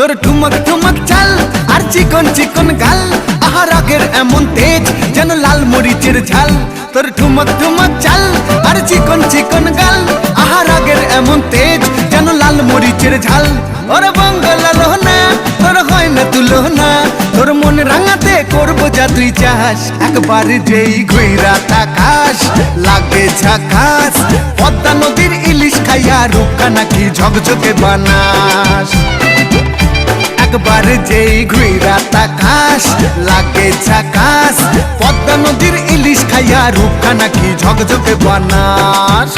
তোর ঠুমক ঠুমক চাল আর চিকন চিকন গাল, আহা রাগের এমন তেজ যেন লাল মরিচের ঝাল। তোর ঠুমক ঠুমক চাল আর চিকন চিকন গাল, আহা রাগের এমন তেজ যেন লাল মরিচের ঝাল। ওরে বঙ্গলা লোহনা তোর হয় না তুলনা, তোর মন রাঙাতে করবো যা তুই চাস। একবার যেই ঘুইরা তাকাস লাগে ঝাকাস, পদ্মা নদীর ইলিশ খাইয়া রূপকা নাকি ঝকঝকে বানাস। একবার যেই ঘুইরা তাকাস লাগে ঝাকাস, পদ্মা নদীর ইলিশ খাইয়া রূপকা নাকি ঝকঝকে বানাস।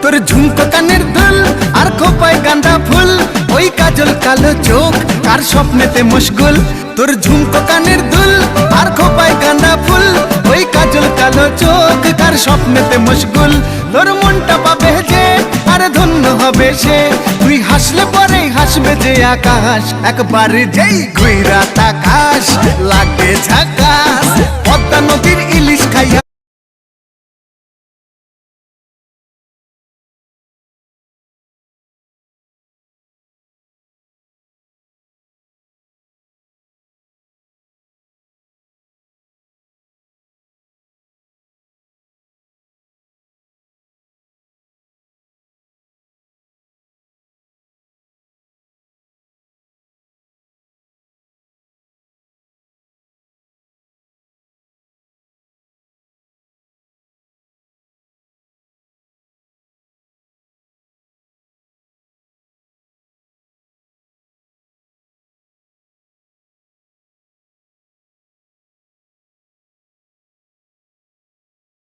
তোর ঝুমকো কানের দুল আর খোপায় গাঁদা ফুল, ওই কাজল কালো চোখ কার স্বপ্নেতে মশগুল। তোর ঝুমকো কানের দুল আর খোপায় গাঁদা ফুল, ওই কাজল কালো চোখ কার স্বপ্নেতে মশগুল। তোর মনটা পাবে যে আর ধন্য হবে সে, তুই হাসলে পরেই হাসবে যে আকাশ। একবার যেই ঘুইরা তাকাস লাগে ঝাকাস, পদ্মা নদীর ইলিশ